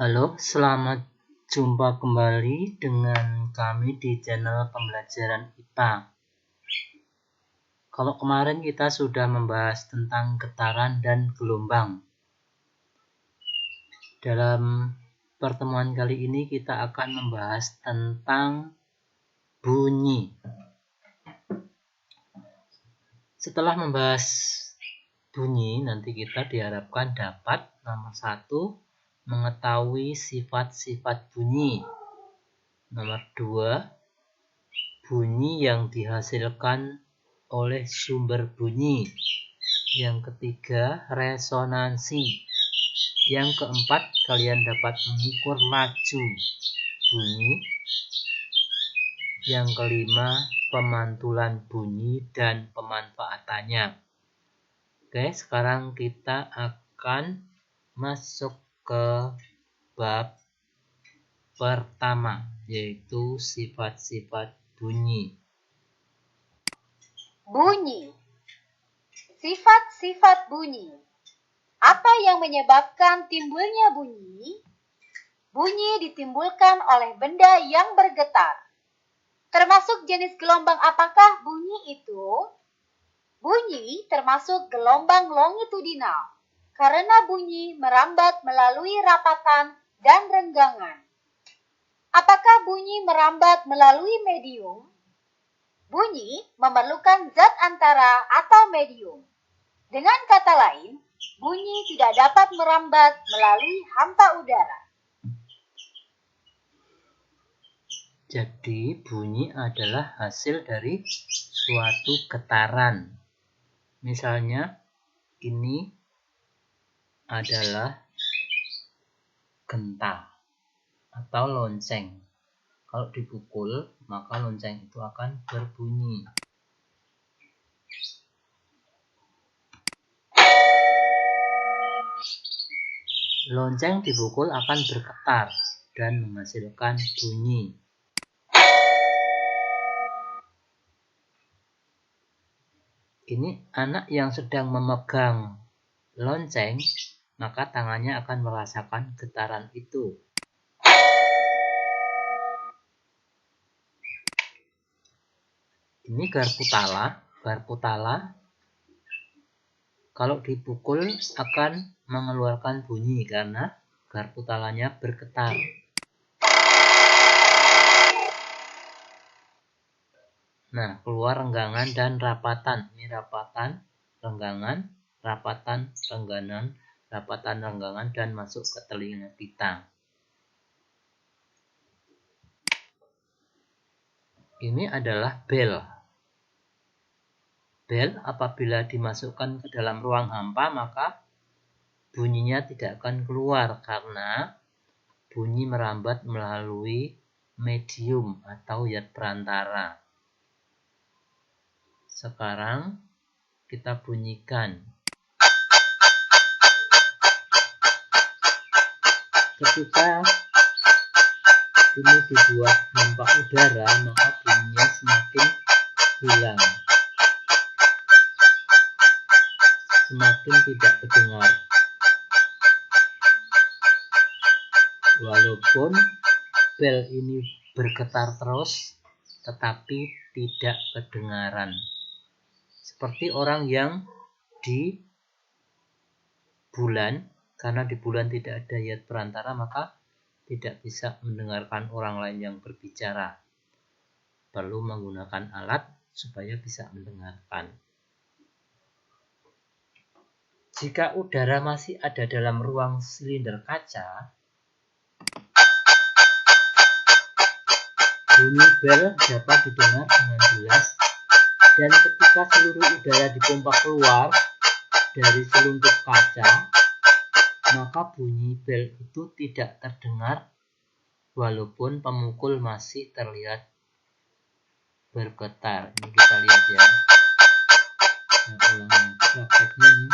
Halo, selamat jumpa kembali dengan kami di channel pembelajaran IPA. Kalau kemarin kita sudah membahas tentang getaran dan gelombang. Dalam pertemuan kali ini kita akan membahas tentang bunyi. Setelah membahas bunyi, nanti kita diharapkan dapat nomor 1, mengetahui sifat-sifat bunyi. Nomor 2, bunyi yang dihasilkan oleh sumber bunyi. Yang ketiga, resonansi. Yang keempat, kalian dapat mengukur laju bunyi. Yang kelima, pemantulan bunyi dan pemanfaatannya. Oke, sekarang kita akan masuk ke bab pertama, yaitu sifat-sifat bunyi. Bunyi. Sifat-sifat bunyi. Apa yang menyebabkan timbulnya bunyi? Bunyi ditimbulkan oleh benda yang bergetar. Termasuk jenis gelombang apakah bunyi itu? Bunyi termasuk gelombang longitudinal, karena bunyi merambat melalui rapatan dan renggangan. Apakah bunyi merambat melalui medium? Bunyi memerlukan zat antara atau medium. Dengan kata lain, bunyi tidak dapat merambat melalui hampa udara. Jadi, bunyi adalah hasil dari suatu getaran. Misalnya, ini adalah genta atau lonceng. Kalau dipukul, maka lonceng itu akan berbunyi. Lonceng dipukul akan bergetar dan menghasilkan bunyi. Ini anak yang sedang memegang lonceng, maka tangannya akan merasakan getaran itu. Ini garpu tala. Garpu tala kalau dipukul akan mengeluarkan bunyi karena garpu talanya bergetar. Nah, keluar renggangan dan rapatan. Ini rapatan, renggangan, rapatan, rengganan, rapatan, renggangan, dan masuk ke telinga kita. Ini adalah bel. Bel apabila dimasukkan ke dalam ruang hampa, maka bunyinya tidak akan keluar karena bunyi merambat melalui medium atau zat perantara. Sekarang kita bunyikan. Ketika ini dibuat hampa udara, maka bunyinya semakin hilang, semakin tidak terdengar. Walaupun bel ini bergetar terus, tetapi tidak kedengaran. Seperti orang yang di bulan, karena di bulan tidak ada zat perantara, maka tidak bisa mendengarkan orang lain yang berbicara. Perlu menggunakan alat supaya bisa mendengarkan. Jika udara masih ada dalam ruang silinder kaca, bunyi bel dapat didengar dengan jelas, dan ketika seluruh udara dipompa keluar dari seluntuk kaca, maka bunyi bel itu tidak terdengar walaupun pemukul masih terlihat bergetar. Ini kita lihat ya. Saya ulangi prakteknya ini.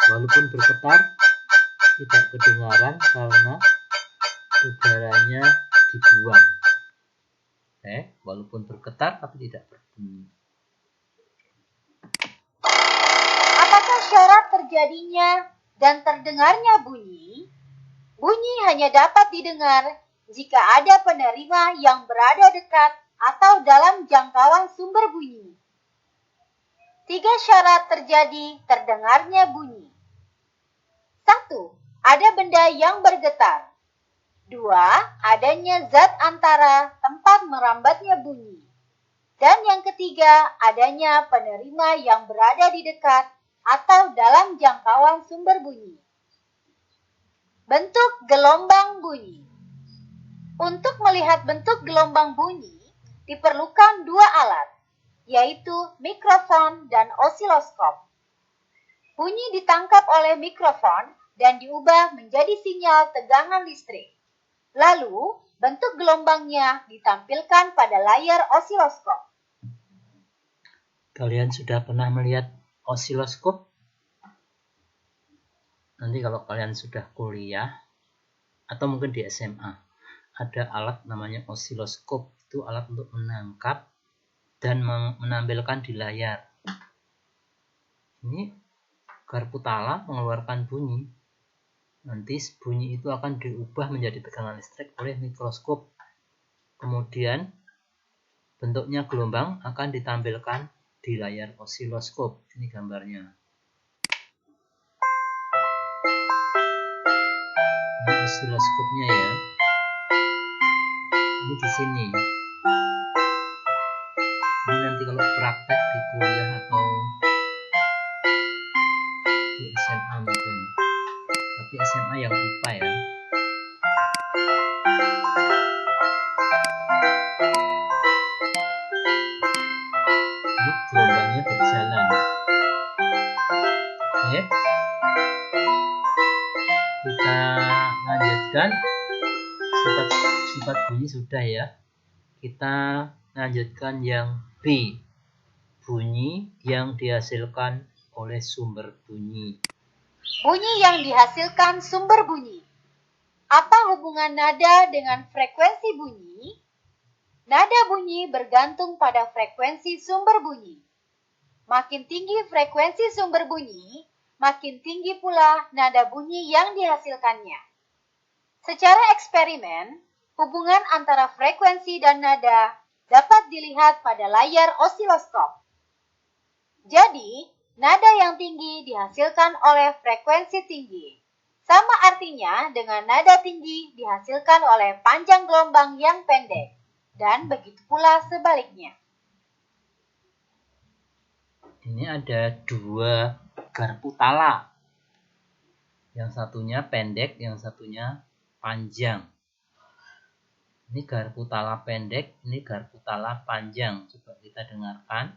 Walaupun bergetar tidak kedengaran karena udaranya dibuang. Walaupun bergetar tapi tidak berbunyi. Apakah syarat terjadinya dan terdengarnya bunyi? Bunyi hanya dapat didengar jika ada penerima yang berada dekat atau dalam jangkauan sumber bunyi. 3 syarat terjadi terdengarnya bunyi. 1. Ada benda yang bergetar. 2. Adanya zat antara tempat merambatnya bunyi. Dan yang ketiga, adanya penerima yang berada di dekat atau dalam jangkauan sumber bunyi. Bentuk gelombang bunyi. Untuk melihat bentuk gelombang bunyi, diperlukan 2 alat, yaitu mikrofon dan osiloskop. Bunyi ditangkap oleh mikrofon dan diubah menjadi sinyal tegangan listrik. Lalu, bentuk gelombangnya ditampilkan pada layar osiloskop. Kalian sudah pernah melihat osiloskop? Nanti kalau kalian sudah kuliah atau mungkin di SMA, ada alat namanya osiloskop. Itu alat untuk menangkap dan menampilkan di layar. Ini garpu tala mengeluarkan bunyi. Nanti bunyi itu akan diubah menjadi tegangan listrik oleh mikroskop. Kemudian bentuknya gelombang akan ditampilkan di layar osiloskop. Ini gambarnya. Ini osiloskopnya ya. Ini di sini. Ini nanti kalau praktek di kuliah atau di SMA mungkin. Tapi SMA yang IPA ya. Ini gelombangnya berjalan. Oke. Kita lanjutkan. Sifat bunyi sudah ya. Kita lanjutkan yang B. Bunyi yang dihasilkan oleh sumber bunyi. Bunyi yang dihasilkan sumber bunyi. Apa hubungan nada dengan frekuensi bunyi? Nada bunyi bergantung pada frekuensi sumber bunyi. Makin tinggi frekuensi sumber bunyi, makin tinggi pula nada bunyi yang dihasilkannya. Secara eksperimen, hubungan antara frekuensi dan nada dapat dilihat pada layar osiloskop. Jadi, nada yang tinggi dihasilkan oleh frekuensi tinggi. Sama artinya dengan nada tinggi dihasilkan oleh panjang gelombang yang pendek. Dan begitu pula sebaliknya. Ini ada 2 garpu tala. Yang satunya pendek, yang satunya panjang. Ini garpu tala pendek, ini garpu tala panjang. Coba kita dengarkan.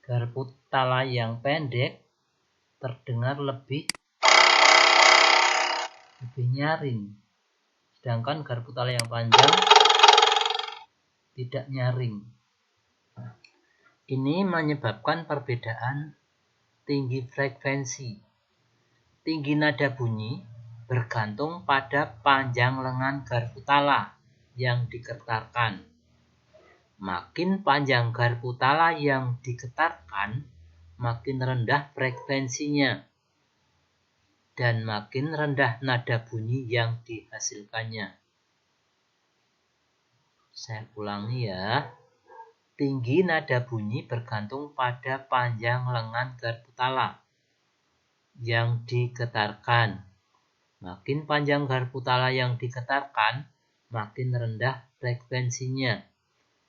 Garpu tala yang pendek terdengar lebih nyaring. Sedangkan garpu tala yang panjang tidak nyaring. Ini menyebabkan perbedaan tinggi frekuensi. Tinggi nada bunyi bergantung pada panjang lengan garpu tala yang digetarkan. Makin panjang garpu tala yang digetarkan, makin rendah frekuensinya. Dan makin rendah nada bunyi yang dihasilkannya. Saya ulangi ya. Tinggi nada bunyi bergantung pada panjang lengan garpu tala yang digetarkan. Makin panjang garpu tala yang digetarkan, makin rendah frekuensinya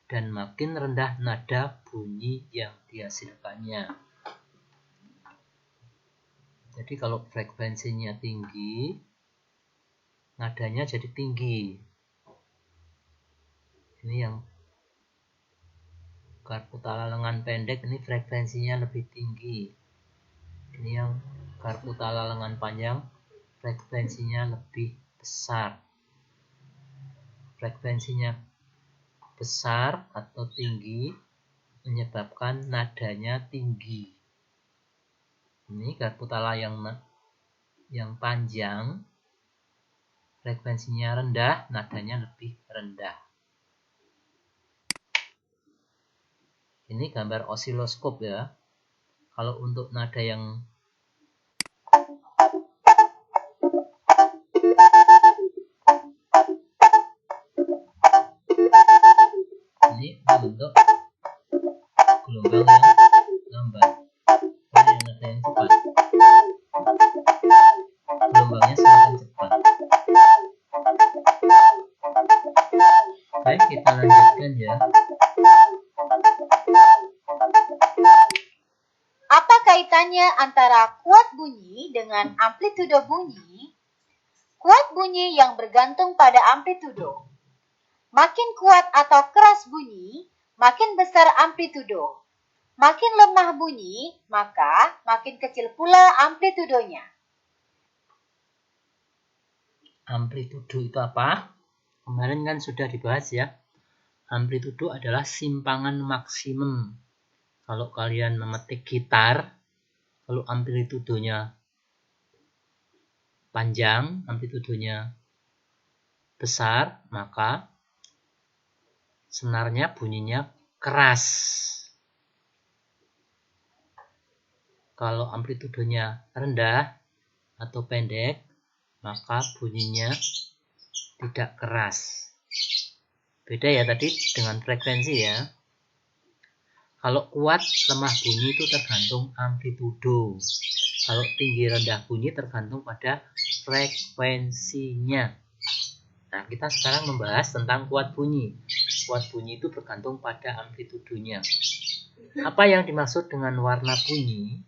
dan makin rendah nada bunyi yang dihasilkannya. Jadi kalau frekuensinya tinggi, nadanya jadi tinggi. Ini yang garpu tala lengan pendek, ini frekuensinya lebih tinggi. Ini yang garpu tala lengan panjang, frekuensinya lebih besar. Frekuensinya besar atau tinggi menyebabkan nadanya tinggi. Ini garpu tala yang panjang, frekuensinya rendah, nadanya lebih rendah. Ini gambar osiloskop ya. Kalau untuk nada yang ini membentuk gelombang yang lambat. Kalau yang nada yang cepat, gelombangnya semakin cepat. Baik, kita lanjutkan ya. Apa kaitannya antara kuat bunyi dengan amplitudo bunyi? Kuat bunyi yang bergantung pada amplitudo. Makin kuat atau keras bunyi, makin besar amplitudo. Makin lemah bunyi, maka makin kecil pula amplitudonya. Amplitudo itu apa? Kemarin kan sudah dibahas ya. Amplitudo adalah simpangan maksimum. Kalau kalian memetik gitar, kalau amplitudonya panjang, amplitudonya besar, maka senarnya bunyinya keras. Kalau amplitudonya rendah atau pendek, maka bunyinya tidak keras. Beda ya tadi dengan frekuensi ya. Kalau kuat, lemah bunyi itu tergantung amplitudo. Kalau tinggi rendah bunyi tergantung pada frekuensinya. Nah, kita sekarang membahas tentang kuat bunyi. Kuat bunyi itu bergantung pada amplitudonya. Apa yang dimaksud dengan warna bunyi?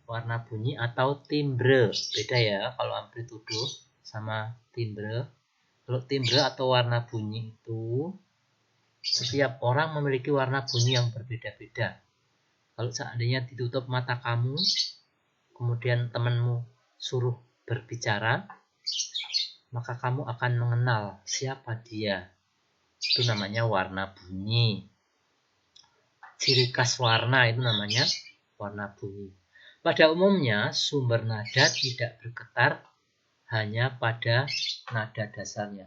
Warna bunyi atau timbre. Beda ya kalau amplitudo sama timbre. Kalau timbre atau warna bunyi itu setiap orang memiliki warna bunyi yang berbeda-beda. Kalau seandainya ditutup mata kamu, kemudian temanmu suruh berbicara, maka kamu akan mengenal siapa dia. Itu namanya warna bunyi. Ciri khas warna itu namanya warna bunyi. Pada umumnya, sumber nada tidak bergetar hanya pada nada dasarnya,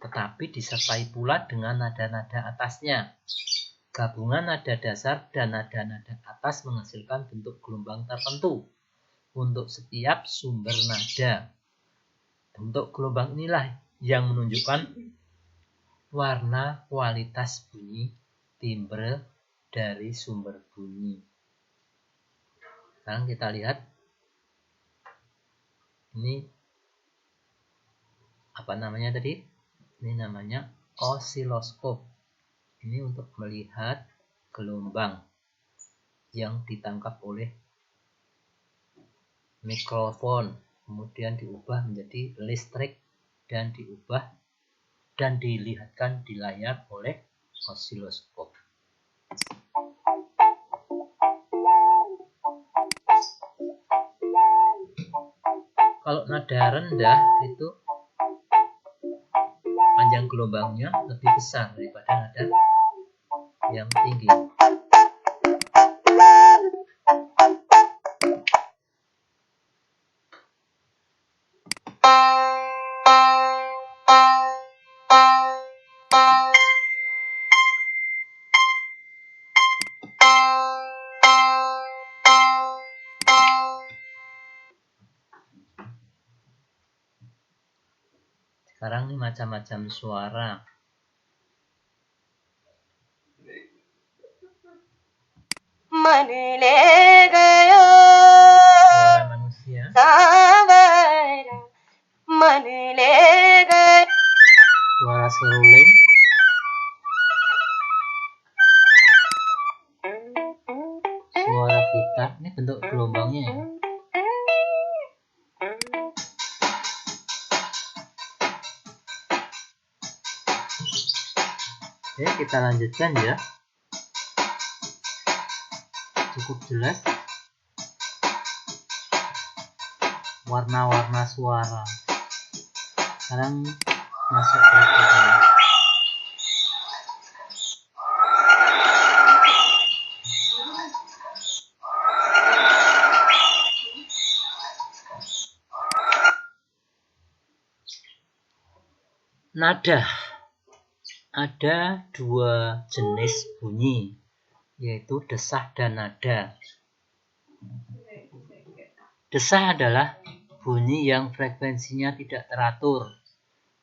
tetapi disertai pula dengan nada-nada atasnya. Gabungan nada dasar dan nada-nada atas menghasilkan bentuk gelombang tertentu untuk setiap sumber nada. Bentuk gelombang inilah yang menunjukkan warna kualitas bunyi timbre dari sumber bunyi. Sekarang kita lihat ini apa namanya tadi? Ini namanya osiloskop. Ini untuk melihat gelombang yang ditangkap oleh mikrofon, kemudian diubah menjadi listrik dan diubah dan dilihatkan di layar oleh osiloskop. Kalau nada rendah itu panjang gelombangnya lebih besar daripada nada yang tinggi. Sekarang ini macam-macam suara. Suara manusia. Suara seruling. Suara gitar. Ini bentuk gelombangnya ya. Oke, kita lanjutkan ya. Cukup jelas warna-warna suara. Sekarang masuk ke kita. Nada ada dua jenis bunyi, yaitu desah dan nada. Desah adalah bunyi yang frekuensinya tidak teratur.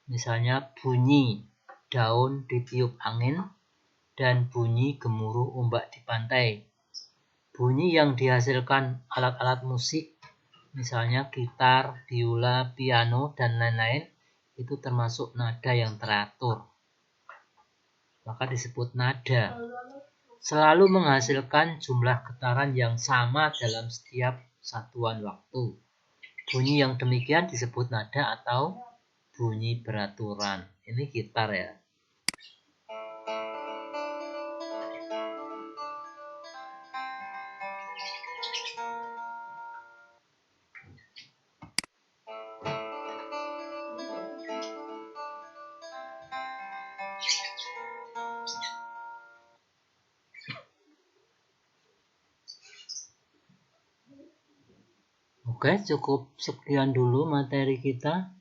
Misalnya bunyi daun ditiup angin dan bunyi gemuruh ombak di pantai. Bunyi yang dihasilkan alat-alat musik, misalnya gitar, biola, piano, dan lain-lain, itu termasuk nada yang teratur. Maka disebut nada. Selalu menghasilkan jumlah getaran yang sama dalam setiap satuan waktu. Bunyi yang demikian disebut nada atau bunyi beraturan. Ini gitar ya. Oke, cukup sekian dulu materi kita.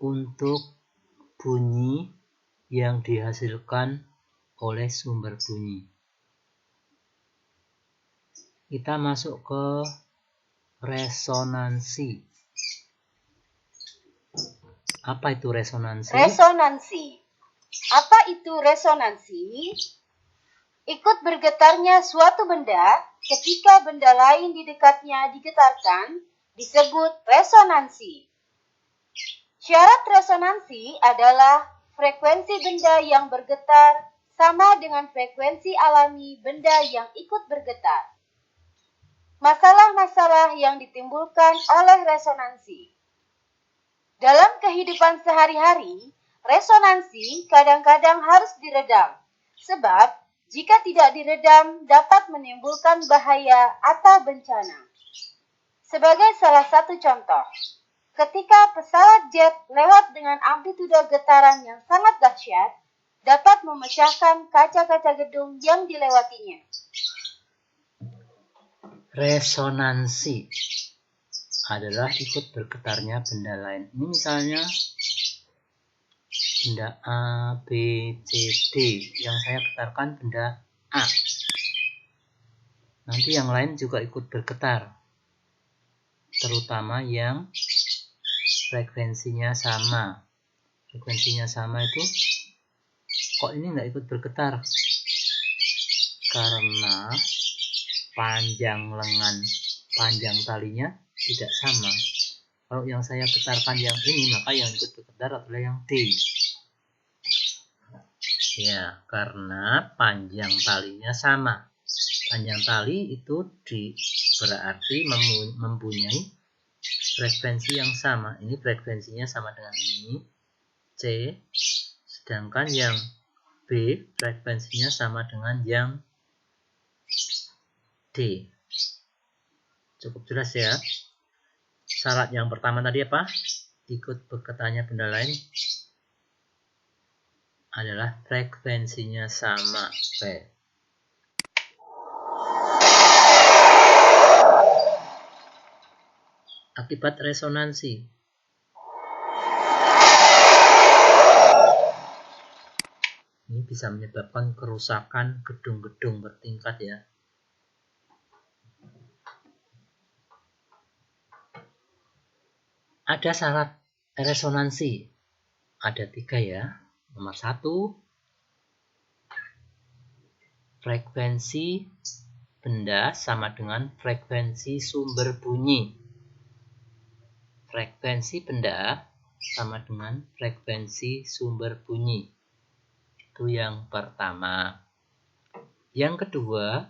Untuk bunyi yang dihasilkan oleh sumber bunyi. Kita masuk ke resonansi. Apa itu resonansi? Resonansi. Apa itu resonansi? Ikut bergetarnya suatu benda ketika benda lain di dekatnya digetarkan disebut resonansi. Syarat resonansi adalah frekuensi benda yang bergetar sama dengan frekuensi alami benda yang ikut bergetar. Masalah-masalah yang ditimbulkan oleh resonansi. Dalam kehidupan sehari-hari, resonansi kadang-kadang harus diredam, sebab jika tidak diredam dapat menimbulkan bahaya atau bencana. Sebagai salah satu contoh, ketika pesawat jet lewat dengan amplitudo getaran yang sangat dahsyat, dapat memecahkan kaca-kaca gedung yang dilewatinya. Resonansi adalah ikut bergetarnya benda lain. Ini misalnya benda A, B, C, D. Yang saya getarkan benda A. Nanti yang lain juga ikut bergetar. Terutama yang frekuensinya sama. Frekuensinya sama itu, kok ini nggak ikut bergetar? Karena panjang lengan, panjang talinya tidak sama. Kalau yang saya getarkan yang ini, maka yang ikut bergetar adalah yang D. Ya, karena panjang talinya sama. Panjang tali itu berarti mempunyai frekuensi yang sama. Ini frekuensinya sama dengan ini, C. Sedangkan yang B frekuensinya sama dengan yang D. Cukup jelas ya. Syarat yang pertama tadi apa? Ikut bergetarnya benda lain adalah frekuensinya sama. Oke. Akibat resonansi. Ini bisa menyebabkan kerusakan gedung-gedung bertingkat ya. Ada syarat resonansi. Ada 3 ya. Nomor 1, frekuensi benda sama dengan frekuensi sumber bunyi. Frekuensi benda sama dengan frekuensi sumber bunyi. Itu yang pertama. Yang kedua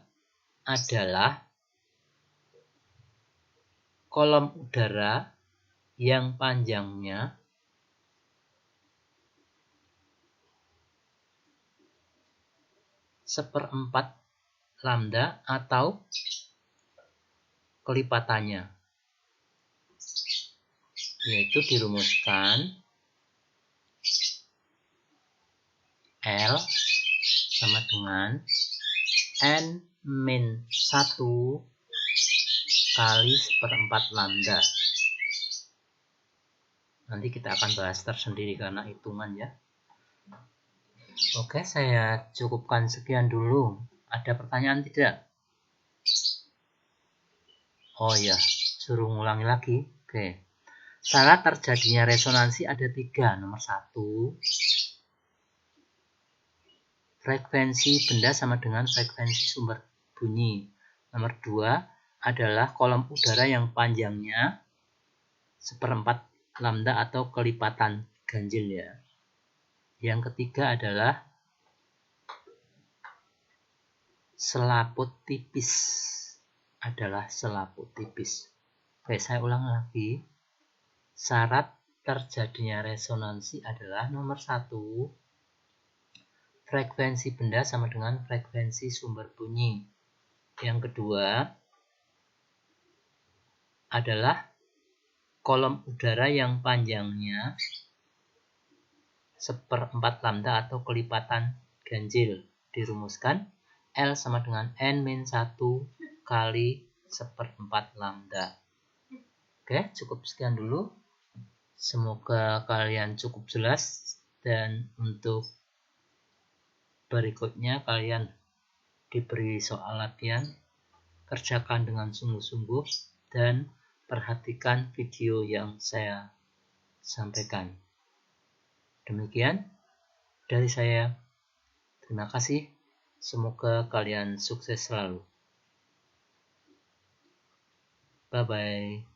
adalah kolom udara yang panjangnya seperempat lambda atau kelipatannya, yaitu dirumuskan L sama dengan N-1 kali seperempat lambda. Nanti kita akan bahas tersendiri karena hitungan ya. Oke, saya cukupkan sekian dulu. Ada pertanyaan tidak? Oh ya, suruh ngulangi lagi. Oke. Syarat terjadinya resonansi ada 3. Nomor 1, frekuensi benda sama dengan frekuensi sumber bunyi. Nomor 2 adalah kolom udara yang panjangnya 1/4 lambda atau kelipatan ganjil ya. Yang ketiga adalah selaput tipis. Oke, saya ulang lagi. Syarat terjadinya resonansi adalah nomor 1, frekuensi benda sama dengan frekuensi sumber bunyi. Yang kedua adalah kolom udara yang panjangnya 1/4 lambda atau kelipatan ganjil. Dirumuskan L sama dengan N-1 kali 1/4 lambda. Oke, cukup sekian dulu. Semoga kalian cukup jelas, dan untuk berikutnya kalian diberi soal latihan, kerjakan dengan sungguh-sungguh dan perhatikan video yang saya sampaikan. Demikian dari saya. Terima kasih. Semoga kalian sukses selalu. Bye-bye.